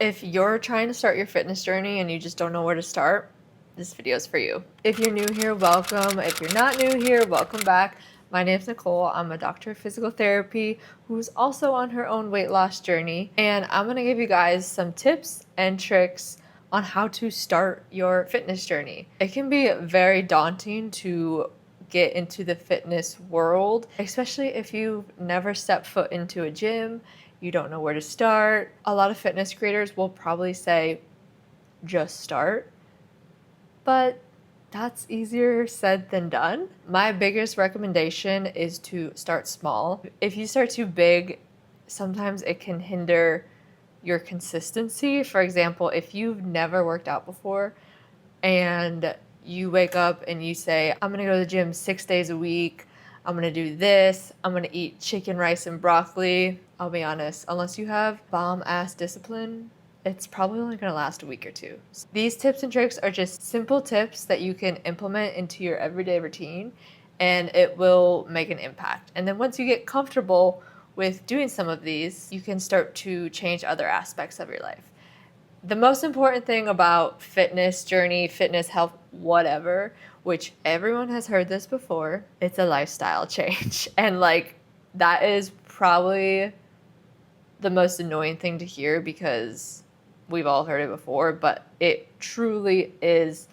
If you're trying to start your fitness journey and you just don't know where to start, this video is for you. If you're new here, welcome. If you're not new here, welcome back. My name is Nicole. I'm a doctor of physical therapy who's also on her own weight loss journey. And I'm going to give you guys some tips and tricks on how to start your fitness journey. It can be very daunting to get into the fitness world, especially if you've never stepped foot into a gym, you don't know where to start. A lot of fitness creators will probably say, just start, but that's easier said than done. My biggest recommendation is to start small. If you start too big, sometimes it can hinder your consistency. For example, if you've never worked out before and you wake up and you say, I'm gonna go to the gym 6 days a week, I'm gonna do this, I'm gonna eat chicken, rice, and broccoli. I'll be honest, unless you have bomb-ass discipline, it's probably only gonna last a week or two. These tips and tricks are just simple tips that you can implement into your everyday routine, and it will make an impact. And then once you get comfortable with doing some of these, you can start to change other aspects of your life. The most important thing about fitness journey, fitness, health, whatever, which everyone has heard this before, it's a lifestyle change. And that is probably the most annoying thing to hear because we've all heard it before, but it truly is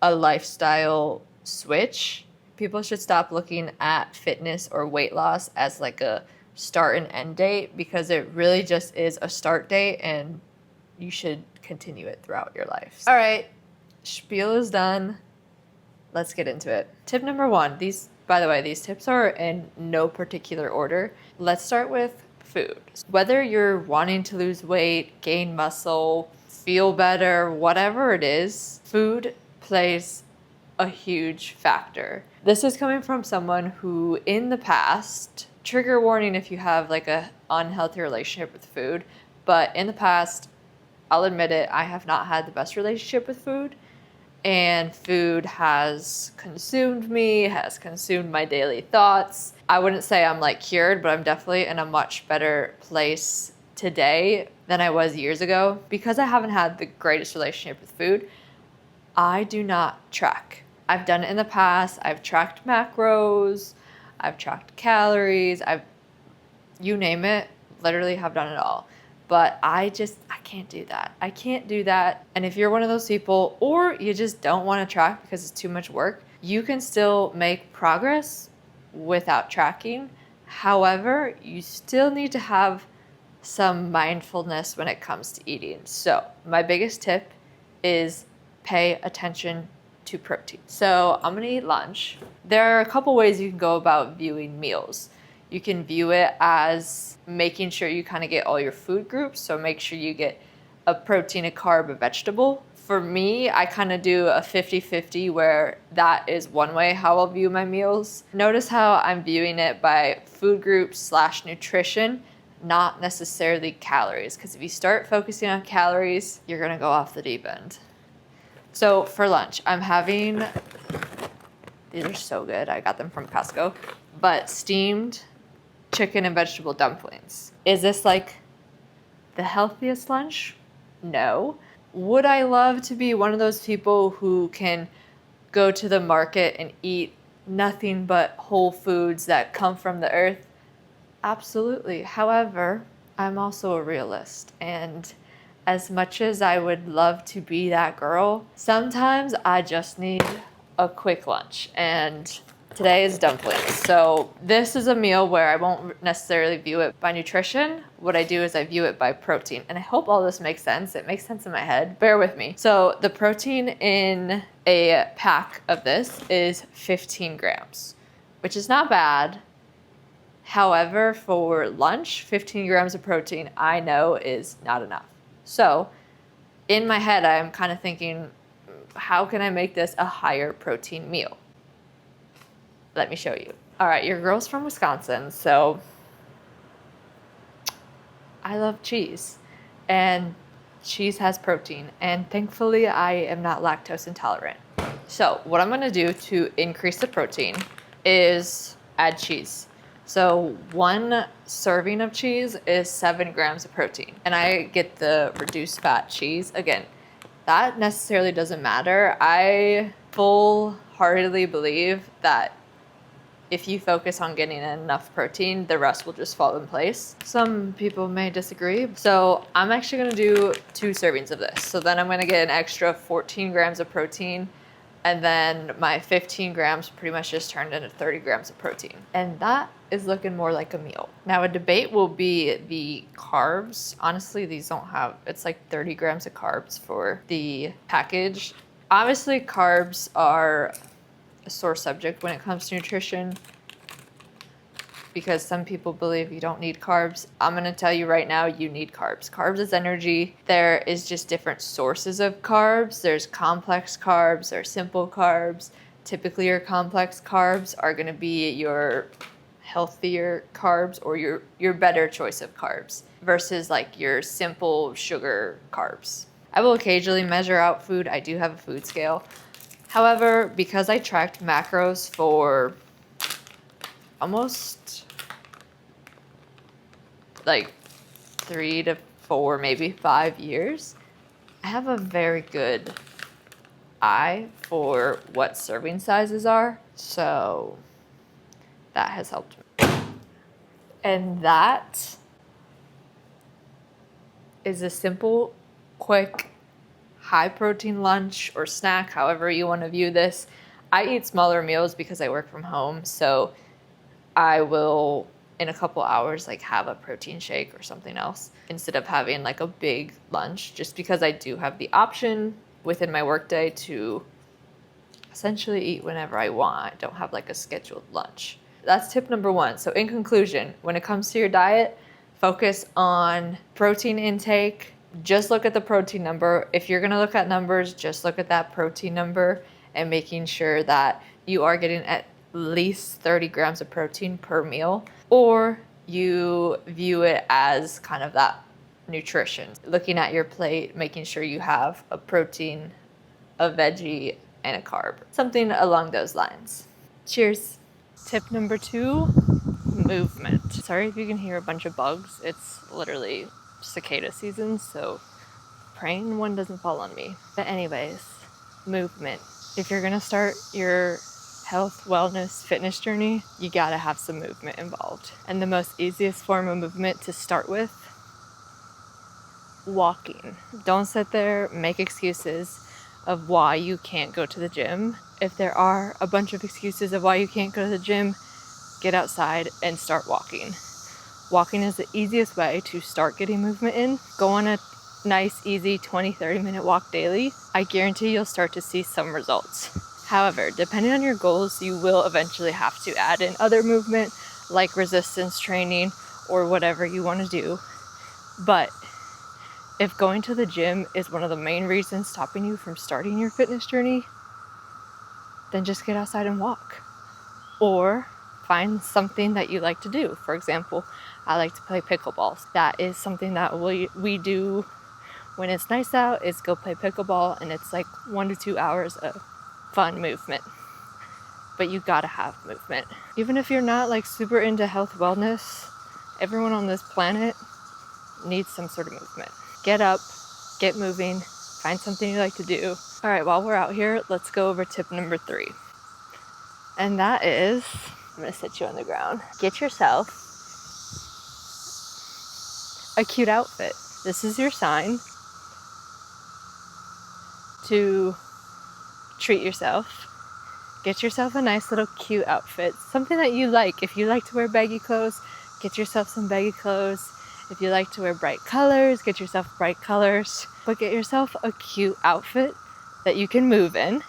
a lifestyle switch. People should stop looking at fitness or weight loss as like a start and end date, because it really just is a start date and you should continue it throughout your life. All right, spiel is done. Let's get into it. Tip number one. By the way, these tips are in no particular order. Let's start with food. Whether you're wanting to lose weight, gain muscle, feel better, whatever it is, food plays a huge factor. This is coming from someone who in the past, trigger warning if you have like a unhealthy relationship with food, but in the past, I'll admit it, I have not had the best relationship with food, and food has consumed me, has consumed my daily thoughts. I wouldn't say I'm cured, but I'm definitely in a much better place today than I was years ago. Because I haven't had the greatest relationship with food, I do not track. I've done it in the past. I've tracked macros, I've tracked calories, you name it, literally have done it all. But I can't do that. I can't do that. And if you're one of those people, or you just don't want to track because it's too much work, you can still make progress without tracking. However, you still need to have some mindfulness when it comes to eating. So my biggest tip is pay attention to protein. So I'm gonna eat lunch. There are a couple ways you can go about viewing meals. You can view it as making sure you kind of get all your food groups. So make sure you get a protein, a carb, a vegetable. For me, I kind of do a 50-50 where that is one way how I'll view my meals. Notice how I'm viewing it by food groups / nutrition, not necessarily calories. Because if you start focusing on calories, you're gonna go off the deep end. So for lunch, I'm having, these are so good. I got them from Costco, but steamed chicken and vegetable dumplings. Is this the healthiest lunch? No. Would I love to be one of those people who can go to the market and eat nothing but whole foods that come from the earth? Absolutely. However, I'm also a realist, and as much as I would love to be that girl, sometimes I just need a quick lunch, and today is dumplings. So this is a meal where I won't necessarily view it by nutrition. What I do is I view it by protein. And I hope all this makes sense. It makes sense in my head. Bear with me. So the protein in a pack of this is 15 grams, which is not bad. However, for lunch, 15 grams of protein I know is not enough. So in my head, I'm kind of thinking, how can I make this a higher protein meal? Let me show you. All right, your girl's from Wisconsin, so I love cheese, and cheese has protein, and thankfully I am not lactose intolerant. So what I'm gonna do to increase the protein is add cheese. So 1 serving of cheese is 7 grams of protein. And I get the reduced fat cheese. Again, that necessarily doesn't matter. I full-heartedly believe that if you focus on getting enough protein, the rest will just fall in place. Some people may disagree. So I'm actually gonna do 2 servings of this. So then I'm gonna get an extra 14 grams of protein, and then my 15 grams pretty much just turned into 30 grams of protein. And that is looking more like a meal. Now a debate will be the carbs. Honestly, these don't have, it's like 30 grams of carbs for the package. Obviously, carbs are a sore subject when it comes to nutrition because some people believe you don't need carbs. I'm going to tell you right now, you need carbs. Carbs is energy. There is just different sources of carbs. There's complex carbs, there's simple carbs. Typically your complex carbs are going to be your healthier carbs or your better choice of carbs versus like your simple sugar carbs. I will occasionally measure out food. I do have a food scale. However, because I tracked macros for almost like 3 to 4, maybe 5 years, I have a very good eye for what serving sizes are. So that has helped me. And that is a simple, quick, high protein lunch or snack, however you want to view this. I eat smaller meals because I work from home, so I will in a couple hours like have a protein shake or something else instead of having like a big lunch, just because I do have the option within my workday to essentially eat whenever I want. I don't have like a scheduled lunch. That's tip number 1. So in conclusion, when it comes to your diet, focus on protein intake. Just look at the protein number. If you're gonna look at numbers, just look at that protein number and making sure that you are getting at least 30 grams of protein per meal, or you view it as kind of that nutrition. Looking at your plate, making sure you have a protein, a veggie, and a carb. Something along those lines. Cheers. Tip number 2, movement. Sorry if you can hear a bunch of bugs. It's literally cicada season, so praying one doesn't fall on me. But anyways, movement. If you're gonna start your health, wellness, fitness journey, you gotta have some movement involved. And the most easiest form of movement to start with, walking. Don't sit there, make excuses of why you can't go to the gym. If there are a bunch of excuses of why you can't go to the gym, get outside and start walking. Walking is the easiest way to start getting movement in. Go on a nice, easy 20-30 minute walk daily. I guarantee you'll start to see some results. However, depending on your goals, you will eventually have to add in other movement like resistance training or whatever you want to do. But if going to the gym is one of the main reasons stopping you from starting your fitness journey, then just get outside and walk. Or find something that you like to do. For example, I like to play pickleball. That is something that we do when it's nice out, is go play pickleball, and it's like 1 to 2 hours of fun movement. But you gotta have movement. Even if you're not like super into health wellness, everyone on this planet needs some sort of movement. Get up, get moving, find something you like to do. All right, while we're out here, let's go over tip number 3. And that is, I'm gonna sit you on the ground. Get yourself a cute outfit. This is your sign to treat yourself. Get yourself a nice little cute outfit. Something that you like. If you like to wear baggy clothes, get yourself some baggy clothes. If you like to wear bright colors, get yourself bright colors. But get yourself a cute outfit that you can move in.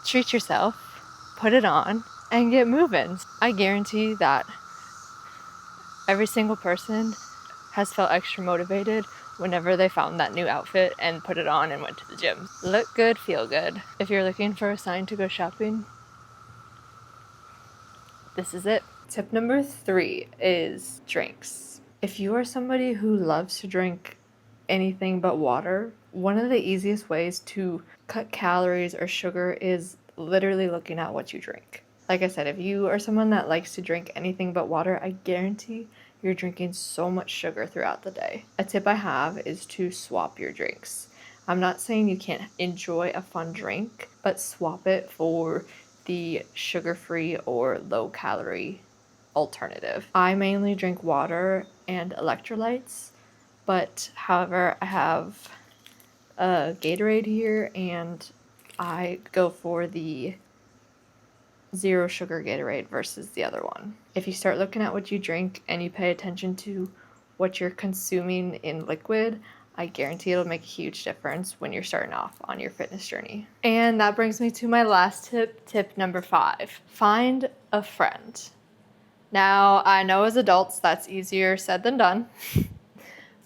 Treat yourself, put it on, and get moving. I guarantee that every single person has felt extra motivated whenever they found that new outfit and put it on and went to the gym. Look good, feel good. If you're looking for a sign to go shopping, this is it. Tip number 3 is drinks. If you are somebody who loves to drink anything but water, one of the easiest ways to cut calories or sugar is literally looking at what you drink. Like I said, if you are someone that likes to drink anything but water, I guarantee you're drinking so much sugar throughout the day. A tip I have is to swap your drinks. I'm not saying you can't enjoy a fun drink, but swap it for the sugar-free or low-calorie alternative. I mainly drink water and electrolytes, but however, I have a Gatorade here and I go for the zero sugar Gatorade versus the other one. If you start looking at what you drink and you pay attention to what you're consuming in liquid, I guarantee it'll make a huge difference when you're starting off on your fitness journey. And that brings me to my last tip number 5. Find a friend. Now, I know as adults that's easier said than done,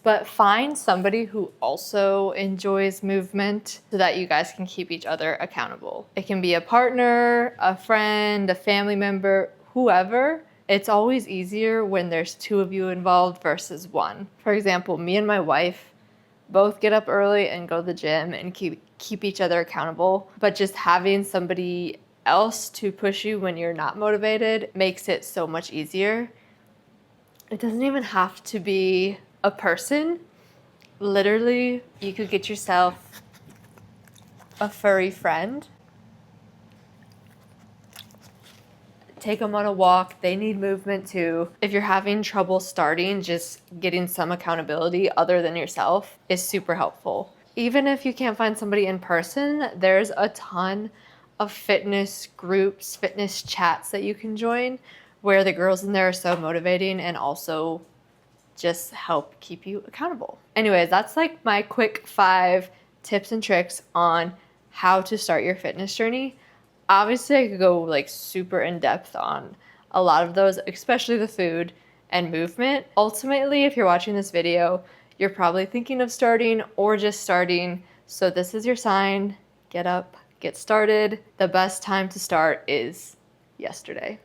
but find somebody who also enjoys movement so that you guys can keep each other accountable. It can be a partner, a friend, a family member, whoever. It's always easier when there's 2 of you involved versus 1. For example, me and my wife both get up early and go to the gym and keep each other accountable, but just having somebody else to push you when you're not motivated makes it so much easier. It doesn't even have to be a person. Literally, you could get yourself a furry friend. Take them on a walk. They need movement too. If you're having trouble starting, just getting some accountability other than yourself is super helpful. Even if you can't find somebody in person, there's a ton of fitness groups, fitness chats that you can join where the girls in there are so motivating and also just help keep you accountable. Anyways, that's like my quick 5 tips and tricks on how to start your fitness journey. Obviously, I could go like super in depth on a lot of those, especially the food and movement. Ultimately, if you're watching this video, you're probably thinking of starting or just starting. So this is your sign. Get up, get started. The best time to start is yesterday.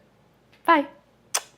Bye.